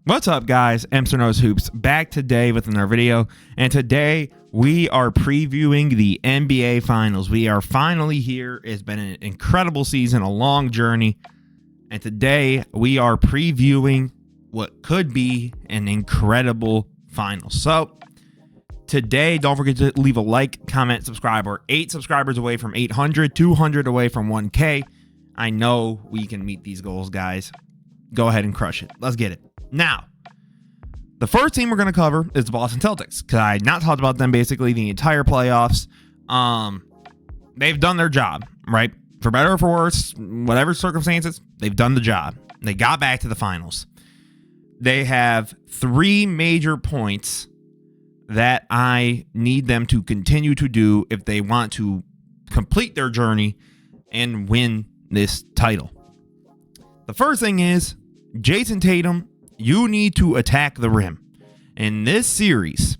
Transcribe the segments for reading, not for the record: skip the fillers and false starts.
What's up, guys? Mr. Knows Hoops back today with another video, and today we are previewing the NBA Finals. We are finally here. It's been an incredible season, a long journey, and today we are previewing what could be an incredible final. So today, don't forget to leave a like, comment, subscribe. We're 8 subscribers away from 800, 200 away from 1K. I know we can meet these goals, guys. Go ahead and crush it. Let's get it. Now, the first team we're going to cover is the Boston Celtics, because I not talked about them basically the entire playoffs. They've done their job, right? For better or for worse, whatever circumstances, they've done the job. They got back to the finals. They have 3 major points that I need them to continue to do if they want to complete their journey and win this title. The first thing is, Jason Tatum, you need to attack the rim. In this series,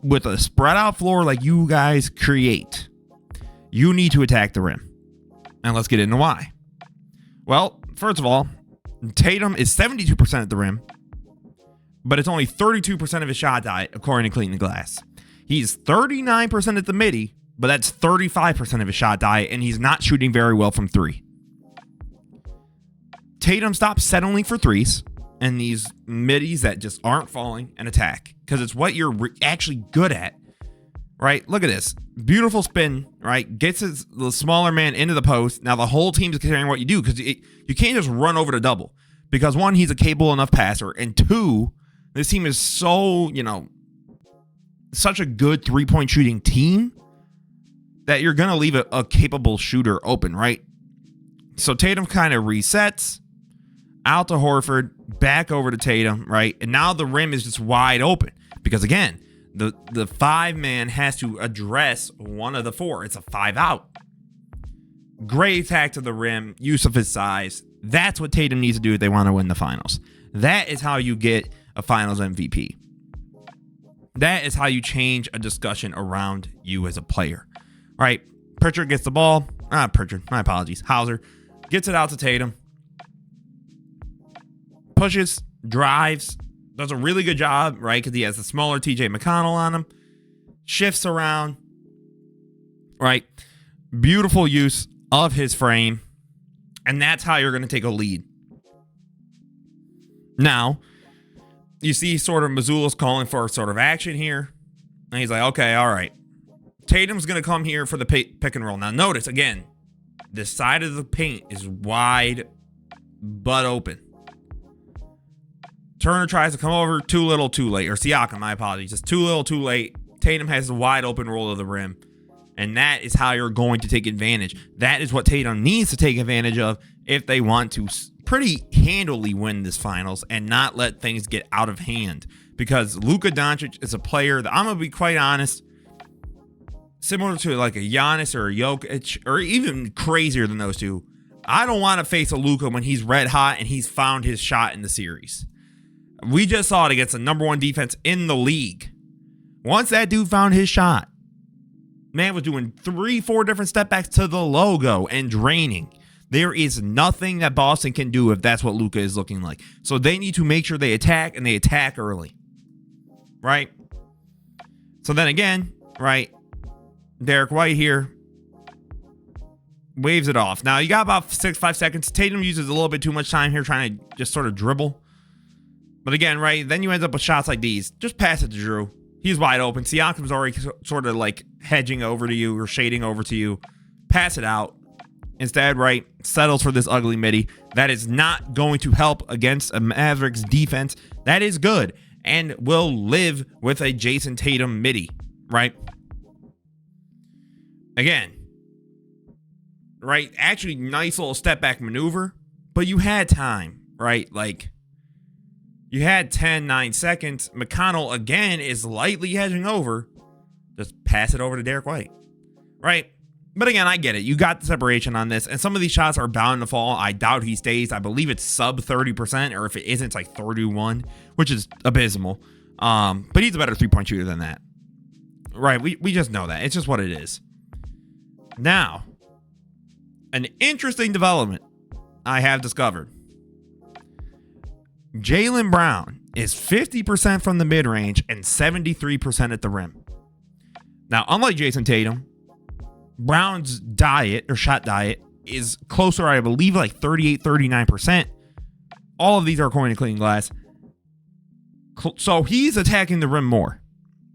with a spread out floor like you guys create, you need to attack the rim. And let's get into why. Well, first of all, Tatum is 72% at the rim, but it's only 32% of his shot die, according to Clean the Glass. He's 39% at the midi, but that's 35% of his shot die, and he's not shooting very well from 3. Tatum stops settling for threes and these middies that just aren't falling and attack, because it's what you're actually good at, right? Look at this. Beautiful spin, right? Gets the smaller man into the post. Now the whole team is carrying what you do, because you can't just run over the double, because 1, he's a capable enough passer, and 2, this team is so, such a good 3-point shooting team that you're going to leave a capable shooter open, right? So Tatum kind of resets. Out to Horford, back over to Tatum, right? And now the rim is just wide open because, again, the 5-man has to address one of the 4. It's a 5-out. Great attack to the rim, use of his size. That's what Tatum needs to do if they want to win the finals. That is how you get a finals MVP. That is how you change a discussion around you as a player, right? Pritchard gets the ball. Pritchard, my apologies. Hauser gets it out to Tatum. Pushes, drives, does a really good job, right? Because he has the smaller TJ McConnell on him. Shifts around, right? Beautiful use of his frame. And that's how you're going to take a lead. Now, you see sort of Mazzulla's calling for sort of action here. And he's like, okay, all right. Tatum's going to come here for the pick and roll. Now, notice, again, the side of the paint is wide but open. Turner tries to come over, too little, too late. Or Siakam, my apologies. Just too little, too late. Tatum has the wide open roll of the rim. And that is how you're going to take advantage. That is what Tatum needs to take advantage of if they want to pretty handily win this finals and not let things get out of hand. Because Luka Doncic is a player that, I'm going to be quite honest, similar to like a Giannis or a Jokic, or even crazier than those two. I don't want to face a Luka when he's red hot and he's found his shot in the series. We just saw it against the number 1 defense in the league. Once that dude found his shot, man was doing 3-4 different step backs to the logo and draining. There is nothing that Boston can do if that's what Luka is looking like. So they need to make sure they attack, and they attack early. Right? So then again, right, Derek White here waves it off. Now you got about 5 seconds. Tatum uses a little bit too much time here trying to just sort of dribble. But again, right, then you end up with shots like these. Just pass it to Drew. He's wide open. Siakam's already sort of like hedging over to you or shading over to you. Pass it out. Instead, right, settles for this ugly midi. That is not going to help against a Mavericks defense. That is good and will live with a Jason Tatum midi, right? Again, right, actually nice little step back maneuver, but you had time, right? Like, you had 9 seconds. McConnell, again, is lightly hedging over. Just pass it over to Derek White. Right? But again, I get it. You got the separation on this. And some of these shots are bound to fall. I doubt he stays. I believe it's sub 30%. Or if it isn't, it's like 31, which is abysmal. But he's a better 3-point shooter than that. Right? We just know that. It's just what it is. Now, an interesting development I have discovered. Jaylen Brown is 50% from the mid-range and 73% at the rim. Now, unlike Jason Tatum, Brown's shot diet is closer, I believe, like 38, 39%. All of these are according to Clean Glass. So he's attacking the rim more.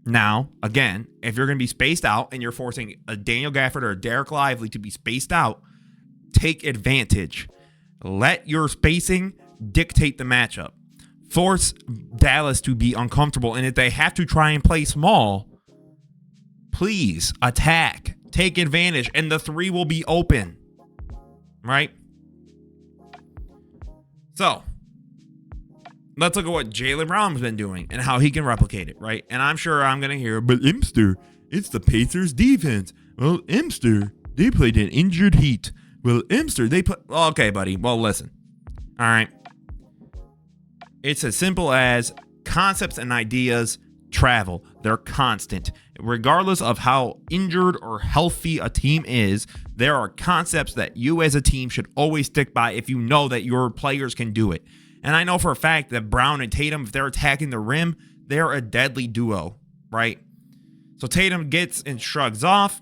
Now, again, if you're going to be spaced out and you're forcing a Daniel Gafford or a Derek Lively to be spaced out, take advantage. Let your spacing dictate the matchup. Force Dallas to be uncomfortable. And if they have to try and play small, please attack. Take advantage. And the three will be open. Right? So, let's look at what Jaylen Brown's been doing and how he can replicate it, right? And I'm sure I'm going to hear, but Imster, it's the Pacers defense. Well, Imster, they played an injured Heat. Well, Imster, they put... Okay, buddy. Well, listen. All right. It's as simple as concepts and ideas travel. They're constant. Regardless of how injured or healthy a team is, there are concepts that you as a team should always stick by if you know that your players can do it. And I know for a fact that Brown and Tatum, if they're attacking the rim, they're a deadly duo, right? So Tatum gets and shrugs off,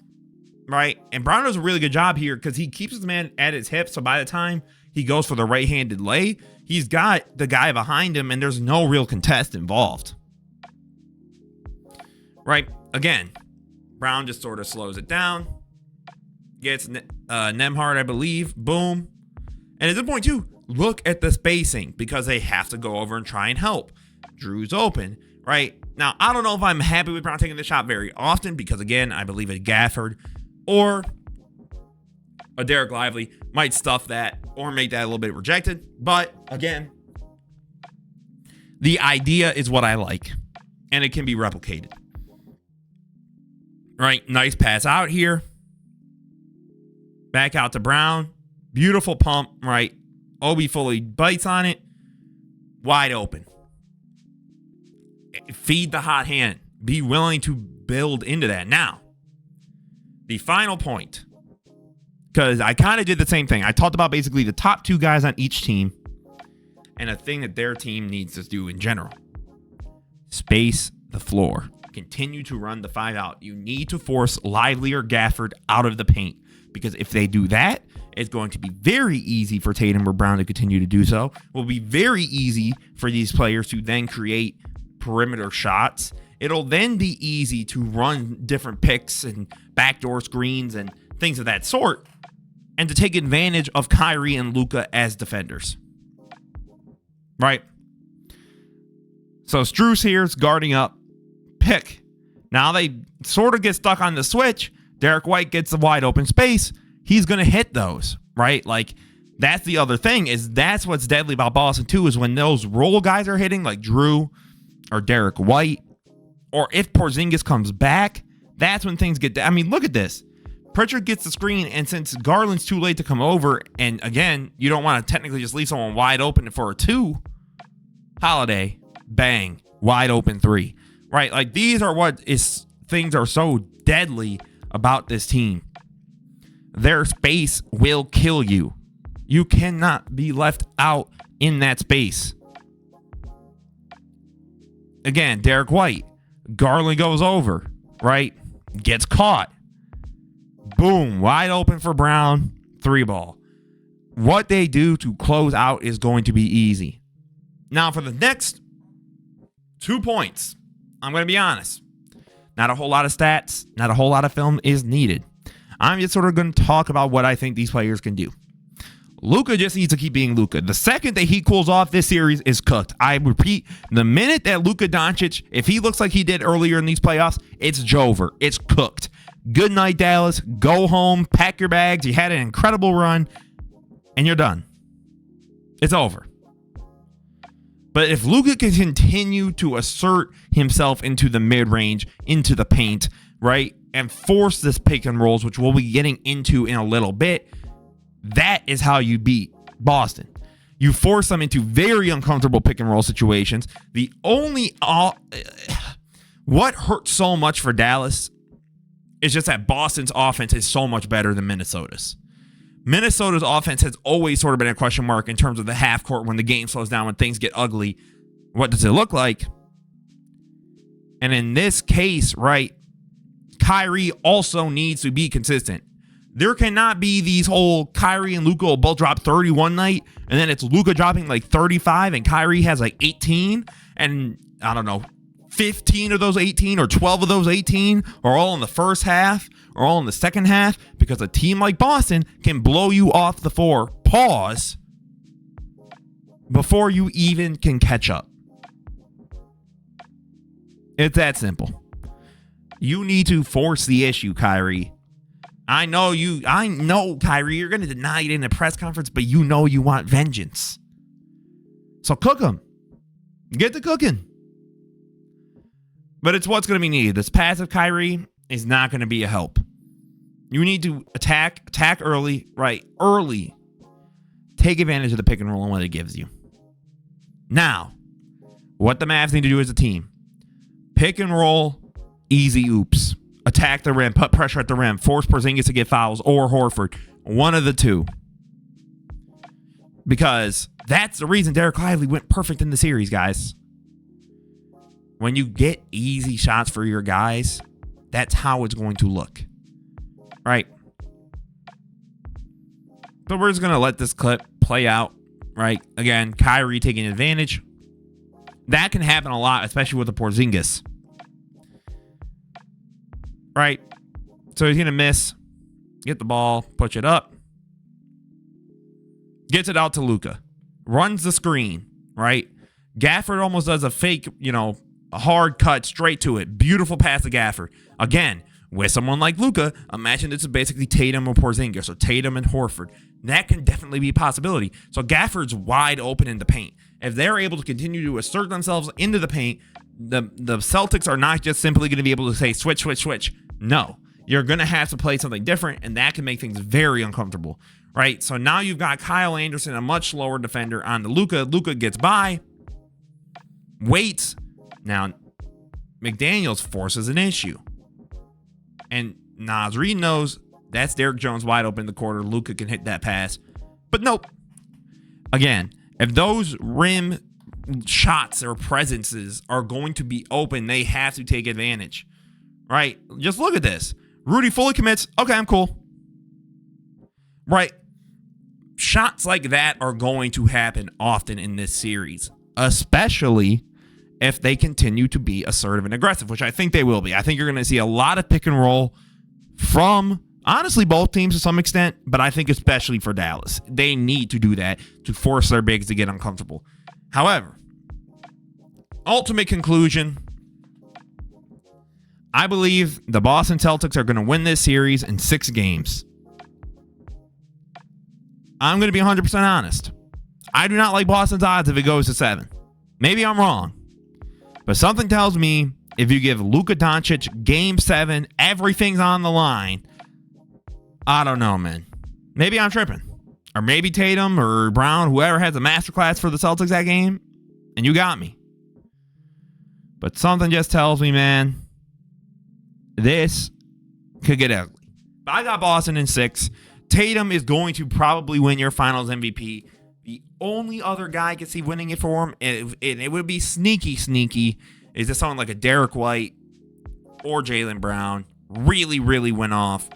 right? And Brown does a really good job here because he keeps his man at his hip. So by the time he goes for the right-handed lay, he's got the guy behind him and there's no real contest involved. Right? Again, Brown just sort of slows it down. Gets Nembhard, I believe. Boom. And at this point, too, look at the spacing because they have to go over and try and help. Drew's open, right? Now, I don't know if I'm happy with Brown taking the shot very often because, again, I believe a Gafford or a Derek Lively might stuff that or make that a little bit rejected. But, again, the idea is what I like, and it can be replicated. Right? Nice pass out here. Back out to Brown. Beautiful pump, right? Obi fully bites on it. Wide open. Feed the hot hand. Be willing to build into that. Now, the final point, because I kind of did the same thing. I talked about basically the top two guys on each team and a thing that their team needs to do in general. Space the floor. Continue to run the 5 out. You need to force Lively or Gafford out of the paint because if they do that, it's going to be very easy for Tatum or Brown to continue to do so. It will be very easy for these players to then create perimeter shots. It'll then be easy to run different picks and backdoor screens and things of that sort and to take advantage of Kyrie and Luka as defenders. Right? So Strus here is guarding up. Pick. Now they sort of get stuck on the switch. Derek White gets the wide open space. He's going to hit those, right? Like, that's the other thing is that's what's deadly about Boston, too, is when those role guys are hitting, like Drew or Derek White, or if Porzingis comes back, that's when things get... I mean, look at this. Pritchard gets the screen, and since Garland's too late to come over, and again, you don't want to technically just leave someone wide open for a 2, Holiday, bang, wide open 3. Right, like these are what is things are so deadly about this team. Their space will kill you. You cannot be left out in that space. Again, Derek White, Garland goes over, right? Gets caught. Boom, wide open for Brown, 3 ball. What they do to close out is going to be easy. Now for the next 2 points. I'm going to be honest. Not a whole lot of stats, not a whole lot of film is needed. I'm just sort of going to talk about what I think these players can do. Luka just needs to keep being Luka. The second that he cools off, this series is cooked. I repeat, the minute that Luka Doncic, if he looks like he did earlier in these playoffs, it's Jover. It's cooked. Good night, Dallas. Go home. Pack your bags. You had an incredible run, and you're done. It's over. But if Luka can continue to assert himself into the mid-range, into the paint, right, and force this pick and rolls, which we'll be getting into in a little bit, that is how you beat Boston. You force them into very uncomfortable pick and roll situations. The only what hurts so much for Dallas is just that Boston's offense is so much better than Minnesota's. Minnesota's offense has always sort of been a question mark in terms of the half court when the game slows down, when things get ugly. What does it look like? And in this case, right, Kyrie also needs to be consistent. There cannot be these whole Kyrie and Luka will both drop 30 one night, and then it's Luka dropping like 35 and Kyrie has like 18, and I don't know, 15 of those 18 or 12 of those 18 are all in the first half or all in the second half, because a team like Boston can blow you off the floor, pause, before you even can catch up. It's that simple. You need to force the issue, Kyrie. I know, Kyrie, you're going to deny it in a press conference, but you know you want vengeance. So cook them. Get to cooking. But it's what's going to be needed. This passive Kyrie is not going to be a help. You need to attack early, right? Early. Take advantage of the pick and roll and what it gives you. Now, what the Mavs need to do as a team. Pick and roll, easy oops. Attack the rim, put pressure at the rim, force Porzingis to get fouls, or Horford. One of the two. Because that's the reason Derek Lively went perfect in the series, guys. When you get easy shots for your guys, that's how it's going to look. Right? But we're just going to let this clip play out. Right? Again, Kyrie taking advantage. That can happen a lot, especially with the Porzingis. Right? So he's going to miss. Get the ball. Push it up. Gets it out to Luka. Runs the screen. Right? Gafford almost does a fake, a hard cut straight to it. Beautiful pass to Gafford. Again, with someone like Luka, imagine this is basically Tatum or Porzingis, or Tatum and Horford. That can definitely be a possibility. So Gafford's wide open in the paint. If they're able to continue to assert themselves into the paint, the Celtics are not just simply going to be able to say switch, switch, switch. No, you're going to have to play something different, and that can make things very uncomfortable, right? So now you've got Kyle Anderson, a much slower defender, on the Luka. Luka gets by, waits. Now, McDaniels forces an issue. And Naz Reid knows that's Derrick Jones wide open in the corner. Luka can hit that pass. But nope. Again, if those rim shots or presences are going to be open, they have to take advantage. Right? Just look at this. Rudy fully commits. Okay, I'm cool. Right? Shots like that are going to happen often in this series, especially if they continue to be assertive and aggressive, which I think they will be. I think you're going to see a lot of pick and roll from, honestly, both teams to some extent, but I think especially for Dallas. They need to do that to force their bigs to get uncomfortable. However, ultimate conclusion, I believe the Boston Celtics are going to win this series in 6 games. I'm going to be 100% honest. I do not like Boston's odds if it goes to 7. Maybe I'm wrong. But something tells me if you give Luka Doncic game 7, everything's on the line. I don't know, man. Maybe I'm tripping. Or maybe Tatum or Brown, whoever has a masterclass for the Celtics that game, and you got me. But something just tells me, man, this could get ugly. But I got Boston in 6. Tatum is going to probably win your finals MVP. The only other guy I could see winning it for him, and it would be sneaky, is just someone like a Derek White or Jaylen Brown really, really went off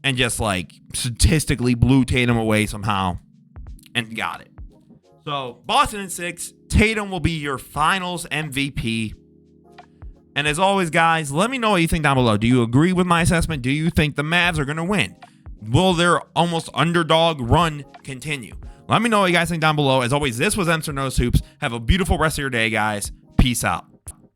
and just like statistically blew Tatum away somehow and got it. So Boston in 6. Tatum will be your finals MVP. And as always, guys, let me know what you think down below. Do you agree with my assessment? Do you think the Mavs are going to win? Will their almost underdog run continue? Let me know what you guys think down below. As always, this was Mr. Knows Hoops. Have a beautiful rest of your day, guys. Peace out.